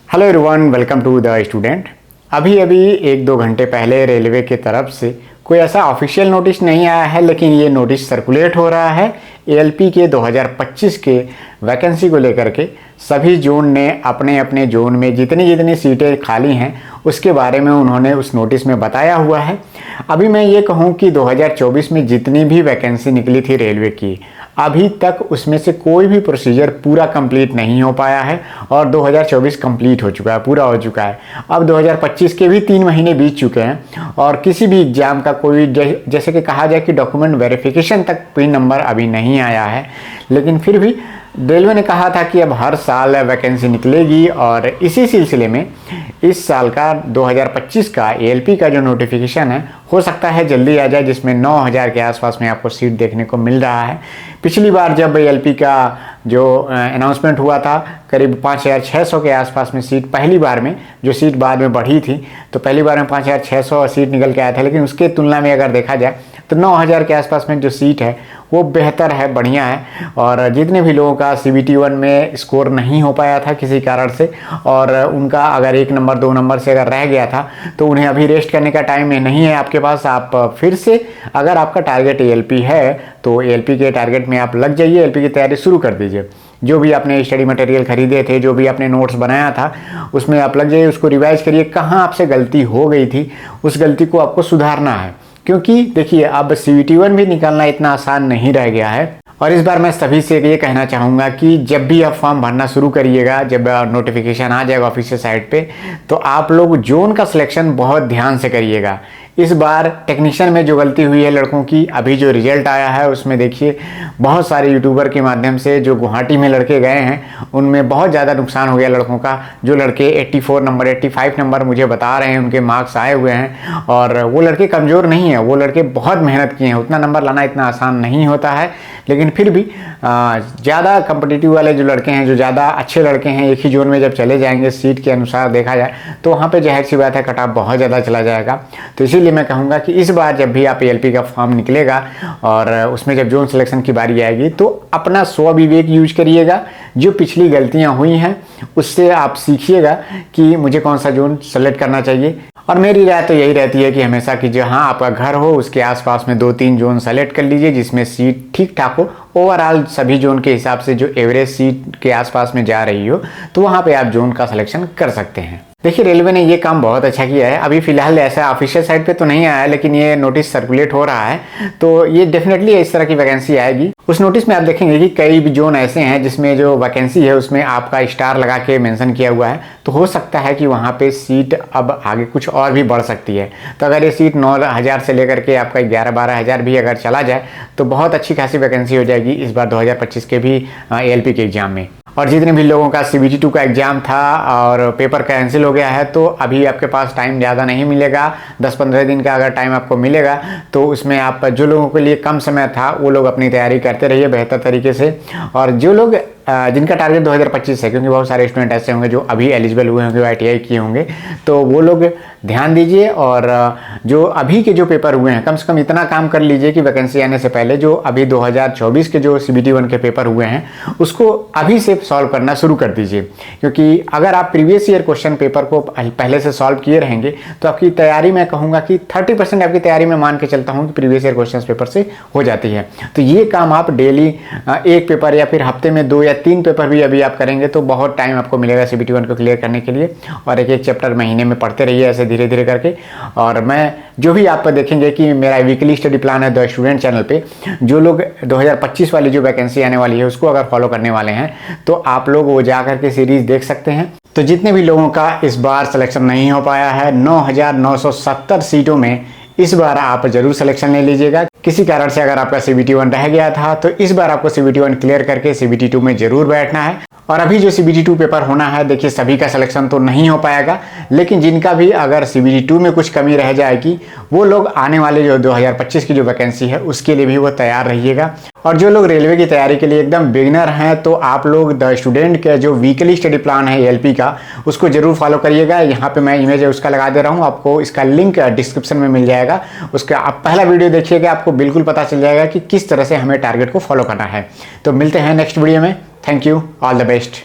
Hello everyone, welcome to the student. अभी अभी 1-2 घंटे पहले रेलवे की तरफ से कोई ऐसा ऑफिशियल नोटिस नहीं आया है, लेकिन ये नोटिस सर्कुलेट हो रहा है एएलपी के 2025 के वैकेंसी को लेकर के। सभी जोन ने अपने अपने जोन में जितनी जितनी सीटें खाली हैं उसके बारे में उन्होंने उस नोटिस में बताया हुआ है। अभी मैं ये कहूँ कि 2024 में जितनी भी वैकेंसी निकली थी रेलवे की, अभी तक उसमें से कोई भी प्रोसीजर पूरा कंप्लीट नहीं हो पाया है और 2024 कंप्लीट हो चुका है, पूरा हो चुका है। अब 2025 के भी 3 महीने बीत चुके हैं और किसी भी एग्जाम का कोई जैसे कि कहा जाए कि डॉक्यूमेंट वेरिफिकेशन तक पिन नंबर अभी नहीं आया है। लेकिन फिर भी रेलवे ने कहा था कि अब हर साल वैकेंसी निकलेगी और इसी सिलसिले में इस साल का 2025 का एएलपी का जो नोटिफिकेशन है हो सकता है जल्दी आ जाए, जिसमें 9000 के आसपास में आपको सीट देखने को मिल रहा है। पिछली बार जब एएलपी का जो अनाउंसमेंट हुआ था करीब 5600 के आसपास में सीट, पहली बार में जो सीट बाद में बढ़ी थी तो पहली बार में 5600 सीट निकल के आया था। लेकिन उसके तुलना में अगर देखा जाए तो 9000 के आसपास में जो सीट है वो बेहतर है, बढ़िया है। और जितने भी लोगों का CBT 1 में स्कोर नहीं हो पाया था किसी कारण से और उनका अगर 1 नंबर 2 नंबर से अगर रह गया था तो उन्हें अभी रेस्ट करने का टाइम नहीं है आपके पास। आप फिर से अगर आपका टारगेट एएलपी है तो एएलपी के टारगेट में आप लग जाइए, एएलपी की तैयारी शुरू कर दीजिए। जो भी आपने स्टडी मटेरियल खरीदे थे, जो भी आपने नोट्स बनाया था, उसमें आप लग जाइए, उसको रिवाइज करिए। कहाँ आपसे गलती हो गई थी उस गलती को आपको सुधारना है, क्योंकि देखिए अब CBT 1 भी निकालना इतना आसान नहीं रह गया है। और इस बार मैं सभी से ये कहना चाहूँगा कि जब भी आप फॉर्म भरना शुरू करिएगा, जब नोटिफिकेशन आ जाएगा ऑफिशियल साइट पे, तो आप लोग जोन का सिलेक्शन बहुत ध्यान से करिएगा। इस बार टेक्नीशियन में जो गलती हुई है लड़कों की, अभी जो रिजल्ट आया है उसमें देखिए बहुत सारे यूट्यूबर के माध्यम से जो गुवाहाटी में लड़के गए हैं उनमें बहुत ज़्यादा नुकसान हो गया लड़कों का। जो लड़के 84 नंबर 85 नंबर मुझे बता रहे हैं उनके मार्क्स आए हुए हैं, और वो लड़के कमज़ोर नहीं हैं, वो लड़के बहुत मेहनत किए हैं। उतना नंबर लाना इतना आसान नहीं होता है, लेकिन फिर भी ज़्यादा कम्पिटिटिव वाले जो लड़के हैं, जो ज़्यादा अच्छे लड़के हैं, एक ही जोन में जब चले जाएंगे सीट के अनुसार देखा जाए तो वहाँ पे जाहिर सी बात है कट ऑफ बहुत ज़्यादा चला जाएगा। तो इसीलिए मैं कहूँगा कि इस बार जब भी आप एएलपी का फॉर्म निकलेगा और उसमें जब जोन सिलेक्शन की बारी आएगी तो अपना स्वविवेक यूज करिएगा। जो पिछली गलतियाँ हुई हैं उससे आप सीखिएगा कि मुझे कौन सा जोन सेलेक्ट करना चाहिए। और मेरी राय तो यही रहती है कि हमेशा कि जहाँ आपका घर हो उसके आसपास में 2-3 जोन सेलेक्ट कर लीजिए जिसमें सीट ठीक ठाक हो। ओवरऑल सभी जोन के हिसाब से जो एवरेज सीट के आसपास में जा रही हो तो वहाँ पे आप जोन का सिलेक्शन कर सकते हैं। देखिए रेलवे ने ये काम बहुत अच्छा किया है। अभी फिलहाल ऐसा ऑफिशियल साइट पे तो नहीं आया है, लेकिन ये नोटिस सर्कुलेट हो रहा है तो ये डेफिनेटली इस तरह की वैकेंसी आएगी। उस नोटिस में आप देखेंगे कि कई भी जोन ऐसे हैं जिसमें जो वैकेंसी है उसमें आपका स्टार लगा के मेंशन किया हुआ है, तो हो सकता है कि वहाँ पे सीट अब आगे कुछ और भी बढ़ सकती है। तो अगर ये सीट 9000 से लेकर के आपका 11-12 हज़ार भी अगर चला जाए तो बहुत अच्छी खासी वैकेंसी हो जाएगी इस बार 2025 के भी एएलपी के एग्जाम में। और जितने भी लोगों का CBT 2 का एग्ज़ाम था और पेपर कैंसिल हो गया है तो अभी आपके पास टाइम ज़्यादा नहीं मिलेगा। 10-15 दिन का अगर टाइम आपको मिलेगा तो उसमें आप जो लोगों के लिए कम समय था वो लोग अपनी तैयारी करते रहिए बेहतर तरीके से। और जो लोग जिनका टारगेट 2025 है, क्योंकि बहुत सारे स्टूडेंट ऐसे होंगे जो अभी एलिजिबल हुए होंगे, ITI किए होंगे, तो वो लोग ध्यान दीजिए। और जो अभी के जो पेपर हुए हैं कम से कम इतना काम कर लीजिए कि वैकेंसी आने से पहले जो अभी 2024 के जो CBT 1 के पेपर हुए हैं उसको अभी से सॉल्व करना शुरू कर दीजिए। क्योंकि अगर आप प्रीवियस ईयर क्वेश्चन पेपर को पहले से सॉल्व किए रहेंगे तो आपकी तैयारी मैं कहूँगा कि 30% आपकी तैयारी में मान के चलता हूँ कि प्रीवियस ईयर क्वेश्चन पेपर से हो जाती है। तो ये काम आप डेली एक पेपर या फिर हफ्ते में 2 या 3 पेपर भी अभी आप करेंगे तो बहुत टाइम आपको मिलेगा CBT 1 को क्लियर करने के लिए। और एक एक चैप्टर महीने में पढ़ते रहिए ऐसे धीरे धीरे करके। और मैं जो भी आप देखेंगे कि मेरा वीकली स्टडी प्लान है द स्टूडेंट चैनल पे, जो लोग 2025 वाली जो वैकेंसी आने वाली है उसको अगर फॉलो करने वाले हैं तो आप लोग वो जा करके सीरीज देख सकते हैं। तो जितने भी लोगों का इस बार सिलेक्शन नहीं हो पाया है 9970 सीटों में इस बार आप जरूर सिलेक्शन ले लीजिएगा। किसी कारण से अगर आपका CBT 1 रह गया था तो इस बार आपको CBT 1 क्लियर करके CBT 2 में जरूर बैठना है। और अभी जो CBT 2 पेपर होना है, देखिए सभी का सिलेक्शन तो नहीं हो पाएगा, लेकिन जिनका भी अगर CBT 2 में कुछ कमी रह जाएगी वो लोग आने वाले जो 2025 की जो वैकेंसी है उसके लिए भी वो तैयार रहिएगा। और जो लोग रेलवे की तैयारी के लिए एकदम बिगिनर हैं तो आप लोग द स्टूडेंट के जो वीकली स्टडी प्लान है एएलपी का उसको जरूर फॉलो करिएगा। यहाँ पे मैं इमेज है उसका लगा दे रहा हूँ, आपको इसका लिंक डिस्क्रिप्शन में मिल जाएगा। उसका आप पहला वीडियो देखिएगा, आपको बिल्कुल पता चल जाएगा कि किस तरह से हमें टारगेट को फॉलो करना है। तो मिलते हैं नेक्स्ट वीडियो में। Thank you, all the best.